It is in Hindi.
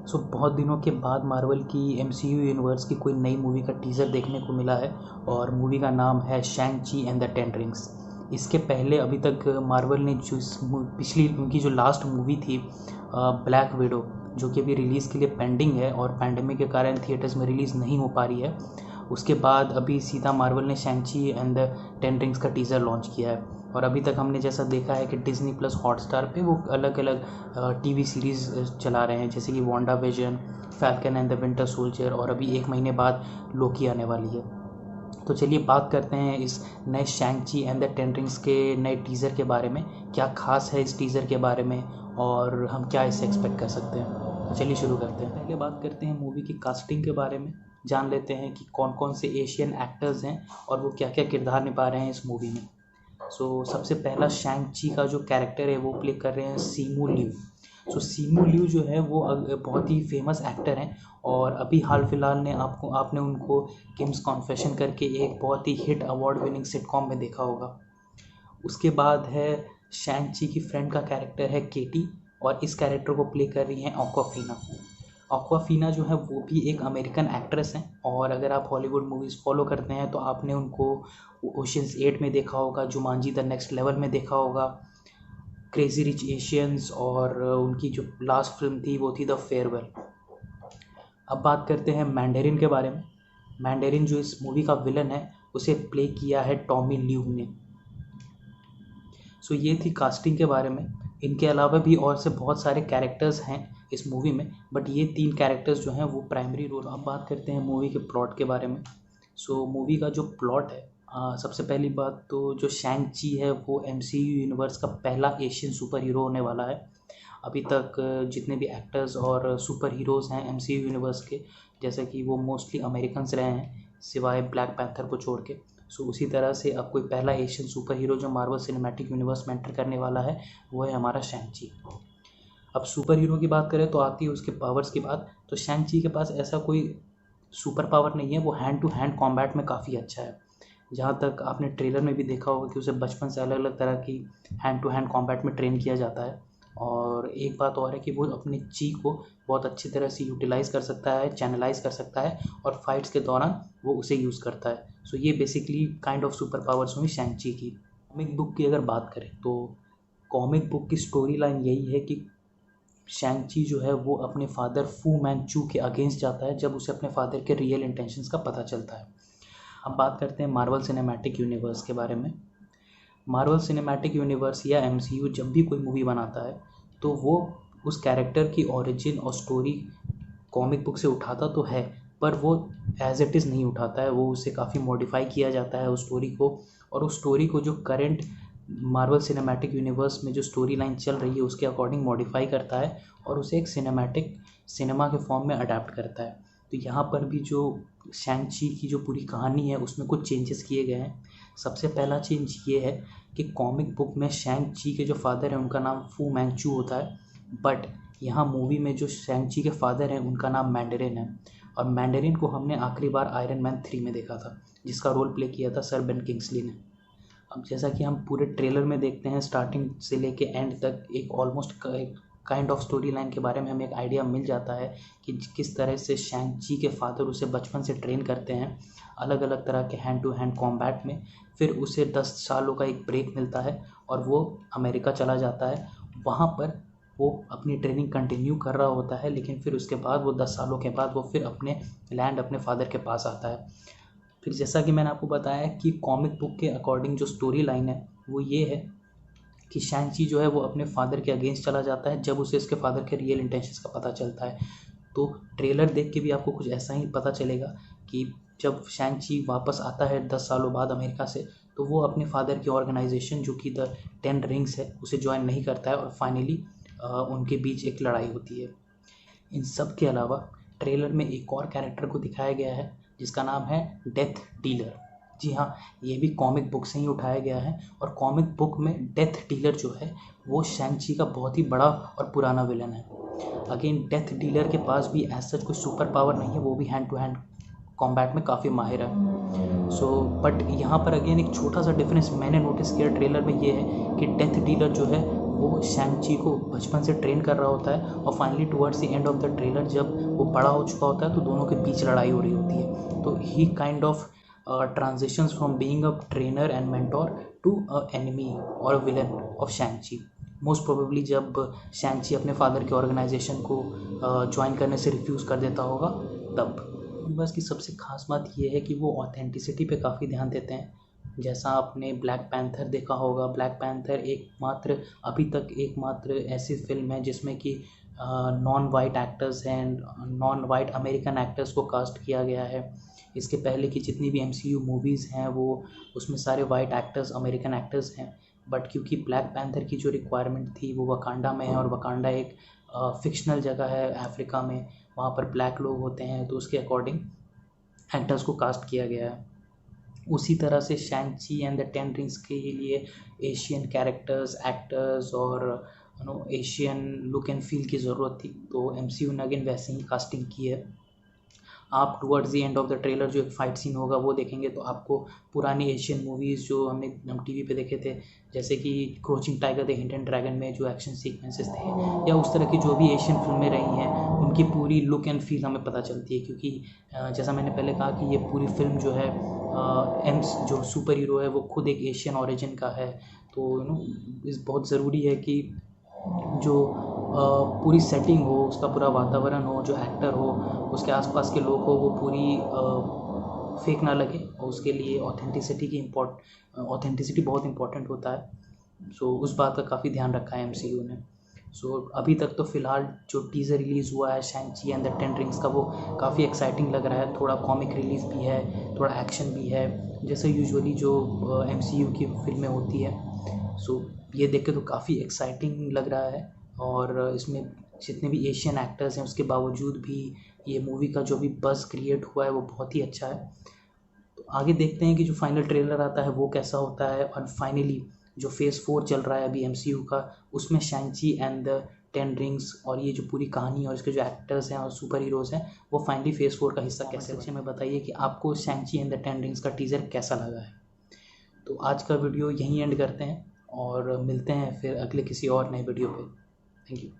बहुत दिनों के बाद मार्वल की एमसीयू यूनिवर्स की कोई नई मूवी का टीज़र देखने को मिला है और मूवी का नाम है शैंग ची एंड द टेन रिंग्स। इसके पहले अभी तक मार्वल ने जो पिछली उनकी जो लास्ट मूवी थी ब्लैक विडो, जो कि अभी रिलीज़ के लिए पेंडिंग है और पैंडेमिक के कारण थिएटर्स में रिलीज़ नहीं हो पा रही है, उसके बाद अभी सीधा मार्वल ने शैंग ची एंड द टेन रिंग्स का टीज़र लॉन्च किया है। और अभी तक हमने जैसा देखा है कि डिज़नी प्लस हॉटस्टार पे वो अलग अलग टीवी सीरीज़ चला रहे हैं, जैसे कि Wanda vision, falcon and the winter soldier, और अभी 1 महीने बाद लोकी आने वाली है। तो चलिए बात करते हैं इस नए शैंग ची एंड द टेन रिंग्स के नए टीज़र के बारे में। क्या खास है इस टीज़र के बारे में और हम क्या इससे एक्सपेक्ट कर सकते हैं। तो चलिए शुरू करते हैं। पहले बात करते हैं मूवी की कास्टिंग के बारे में, जान लेते हैं कि कौन कौन से एशियन एक्टर्स हैं और वो क्या क्या किरदार निभा रहे हैं इस मूवी में। सबसे पहला शैंग ची का जो कैरेक्टर है वो प्ले कर रहे हैं सीमू लिू। सीमू लिू जो है वो बहुत ही फेमस एक्टर हैं और अभी हाल फिलहाल ने आपने उनको किम्स कॉन्फेशन करके एक बहुत ही हिट अवार्ड विनिंग सिटकॉम में देखा होगा। उसके बाद है शैंग ची की फ्रेंड का कैरेक्टर है केटी, और इस कैरेक्टर को प्ले कर रही हैं ऑक्वाफीना। ऑक्वाफीना जो है वो भी एक अमेरिकन एक्ट्रेस हैं, और अगर आप हॉलीवुड मूवीज़ फॉलो करते हैं तो आपने उनको ओशियंस 8 में देखा होगा, जुमांजी द नेक्स्ट लेवल में देखा होगा, क्रेजी रिच एशियंस, और उनकी जो लास्ट फिल्म थी वो थी द फेयरवेल। अब बात करते हैं मैंडेरिन के बारे में। मैंडेरिन जो इस मूवी का विलन है उसे प्ले किया है टॉमी ल्यू ने। ये थी कास्टिंग के बारे में। इनके अलावा भी और से बहुत सारे कैरेक्टर्स हैं इस मूवी में, बट ये 3 कैरेक्टर्स जो हैं वो प्राइमरी रोल। अब बात करते हैं मूवी के प्लॉट के बारे में। मूवी का जो प्लॉट है, सबसे पहली बात तो जो शैंग ची है वो एमसीयू यूनिवर्स का पहला एशियन सुपर हीरो होने वाला है। अभी तक जितने भी एक्टर्स और सुपर हीरोज़ हैं एमसीयू यूनिवर्स के, जैसे कि वो मोस्टली अमेरिकन्स रहे हैं सिवाय ब्लैक पैंथर को छोड़ के। उसी तरह से अब कोई पहला एशियन सुपर हीरो जो मार्वल सिनेमैटिक यूनिवर्स में एंटर करने वाला है वो है हमारा शैंग ची। अब सुपर हीरो की बात करें तो आती है उसके पावर्स की बात। तो शैंग ची के पास ऐसा कोई सुपर पावर नहीं है, वो हैंड टू हैंड कॉम्बैट में काफ़ी अच्छा है। जहाँ तक आपने ट्रेलर में भी देखा होगा कि उसे बचपन से अलग अलग तरह की हैंड टू हैंड कॉम्बैट में ट्रेन किया जाता है। और एक बात और है कि वो अपने ची को बहुत अच्छी तरह से यूटिलाइज़ कर सकता है, चैनलाइज़ कर सकता है, और फाइट्स के दौरान वो उसे यूज़ करता है। ये basically kind of super powers हुई शैंग ची की। कॉमिक बुक की अगर बात करें तो कॉमिक बुक की स्टोरी लाइन यही है कि शैंग ची जो है वो अपने फादर फू मैंचू के अगेंस्ट जाता है जब उसे अपने फादर के रियल इंटेंशंस का पता चलता है। अब बात करते हैं मार्वल सिनेमैटिक यूनिवर्स के बारे में। मार्वल सिनेमैटिक यूनिवर्स या एमसीयू जब भी कोई मूवी बनाता है तो वो उस कैरेक्टर की ओरिजिन और स्टोरी कॉमिक बुक से उठाता तो है, पर वो एज इट इज़ नहीं उठाता है, वो उसे काफ़ी मॉडिफाई किया जाता है उस स्टोरी को, और उस स्टोरी को जो करंट मार्वल सिनेमैटिक यूनिवर्स में जो स्टोरी लाइन चल रही है उसके अकॉर्डिंग मॉडिफाई करता है और उसे एक सिनेमैटिक सिनेमा के फॉर्म में अडेप्ट करता है। तो यहाँ पर भी जो शैंग ची की जो पूरी कहानी है उसमें कुछ चेंजेस किए गए हैं। सबसे पहला चेंज ये है कि कॉमिक बुक में शैंग ची के जो फादर हैं उनका नाम फू मैंचू होता है, बट यहाँ मूवी में जो शैंग ची के फादर हैं उनका नाम मैंडेरिन है। और मैंडेरिन को हमने आखिरी बार आयरन मैन 3 में देखा था, जिसका रोल प्ले किया था सर बेन किंग्सली ने। अब जैसा कि हम पूरे ट्रेलर में देखते हैं, स्टार्टिंग से लेके एंड तक एक almost kind of story line के बारे में हमें एक आइडिया मिल जाता है कि किस तरह से शैंग ची के फादर उसे बचपन से ट्रेन करते हैं अलग अलग तरह के हैंड टू हैंड कॉम्बैट में। फिर उसे 10 सालों का एक ब्रेक मिलता है और वो अमेरिका चला जाता है। वहाँ पर वो अपनी ट्रेनिंग कंटिन्यू कर रहा होता है, लेकिन फिर उसके बाद वो 10 सालों के बाद वो फिर अपने लैंड अपने फादर के पास आता है। फिर जैसा कि मैंने आपको बताया कि कॉमिक बुक के अकॉर्डिंग जो स्टोरी लाइन है वो ये है कि शैंग ची जो है वो अपने फादर के अगेंस्ट चला जाता है जब उसे उसके फादर के रियल इंटेंशंस का पता चलता है। तो ट्रेलर देख के भी आपको कुछ ऐसा ही पता चलेगा कि जब शैंग ची वापस आता है 10 सालों बाद अमेरिका से, तो वो अपने फादर की ऑर्गेनाइजेशन जो कि द 10 रिंग्स है उसे ज्वाइन नहीं करता है, और फाइनली उनके बीच एक लड़ाई होती है। इन सब के अलावा ट्रेलर में एक और कैरेक्टर को दिखाया गया है जिसका नाम है डेथ डीलर। जी हाँ, ये भी कॉमिक बुक से ही उठाया गया है, और कॉमिक बुक में डेथ डीलर जो है वो शैंग ची का बहुत ही बड़ा और पुराना विलन है। अगेन डेथ डीलर के पास भी एज सच कोई सुपर पावर नहीं है, वो भी हैंड टू हैंड कॉम्बैट में काफ़ी माहिर है। बट यहाँ पर अगेन एक छोटा सा डिफरेंस मैंने नोटिस किया ट्रेलर में, ये है कि डेथ डीलर जो है वो शैंग-ची को बचपन से ट्रेन कर रहा होता है और finally towards the end of the trailer जब वो बड़ा हो चुका होता है तो दोनों के बीच लड़ाई हो रही होती है। तो ही kind of transitions from being a trainer and mentor to a enemy or a villain of शैंग-ची। Most probably जब शैंग-ची अपने फादर के ऑर्गेनाइजेशन को ज्वाइन करने से रिफ्यूज़ कर देता होगा तब। बस की सबसे ख़ास बात ये है कि वो ऑथेंटिसिटी पे काफ़ी ध्यान देते हैं। जैसा आपने ब्लैक पैंथर देखा होगा, ब्लैक पैंथर एकमात्र अभी तक एकमात्र ऐसी फ़िल्म है जिसमें कि नॉन वाइट एक्टर्स हैं, नॉन वाइट अमेरिकन एक्टर्स को कास्ट किया गया है। इसके पहले की जितनी भी MCU मूवीज़ हैं वो उसमें सारे वाइट एक्टर्स अमेरिकन एक्टर्स हैं, बट क्योंकि ब्लैक पैंथर की जो रिक्वायरमेंट थी वो वकांडा में है और वकांडा एक फिक्शनल जगह है अफ्रीका में, वहाँ पर ब्लैक लोग होते हैं, तो उसके अकॉर्डिंग एक्टर्स को कास्ट किया गया है। उसी तरह से शैंग-ची एंड द 10 रिंग्स के लिए एशियन कैरेक्टर्स, एक्टर्स और एशियन लुक एंड फील की ज़रूरत थी, तो MCU ने अगेन वैसे ही कास्टिंग की है। आप towards the end of the trailer जो एक फ़ाइट सीन होगा वो देखेंगे तो आपको पुरानी एशियन मूवीज़ जो हम टीवी पे देखे थे, जैसे कि crouching tiger, the hidden dragon में जो एक्शन सीक्वेंसेस थे या उस तरह की जो भी एशियन फिल्में रही हैं उनकी पूरी लुक एंड फील हमें पता चलती है। क्योंकि जैसा मैंने पहले कहा कि ये पूरी फिल्म जो है एम्स जो सुपर हीरो है वो खुद एक एशियन ओरिजिन का है, तो इस बहुत ज़रूरी है कि जो पूरी सेटिंग हो, उसका पूरा वातावरण हो, जो एक्टर हो, उसके आसपास के लोग हो, वो पूरी फेक ना लगे, और उसके लिए ऑथेंटिसिटी बहुत इम्पोर्टेंट होता है। सो उस बात का काफ़ी ध्यान रखा है MCU ने। सो अभी तक तो फ़िलहाल जो टीज़र रिलीज़ हुआ है शैंग-ची एंड द 10 रिंग्स का वो काफ़ी एक्साइटिंग लग रहा है। थोड़ा कॉमिक रिलीफ भी है, थोड़ा एक्शन भी है, जैसे यूजुअली जो MCU की फिल्में होती है। सो ये देख के तो काफ़ी एक्साइटिंग लग रहा है, और इसमें जितने भी एशियन एक्टर्स हैं उसके बावजूद भी ये मूवी का जो भी बज़ क्रिएट हुआ है वो बहुत ही अच्छा है। तो आगे देखते हैं कि जो फाइनल ट्रेलर आता है वो कैसा होता है, और फाइनली जो फेज़ 4 चल रहा है अभी MCU का, उसमें शैंग-ची एंड द 10 रिंग्स और ये जो पूरी कहानी और इसके जो एक्टर्स हैं और सुपर हीरोज़ हैं वो फाइनली फेज़ 4 का हिस्सा कैसे बचे। में बताइए कि आपको शैंग-ची एंड द 10 रिंग्स का टीज़र कैसा लगा है। तो आज का वीडियो यहीं एंड करते हैं और मिलते हैं फिर अगले किसी और नए वीडियो पे। Thank you.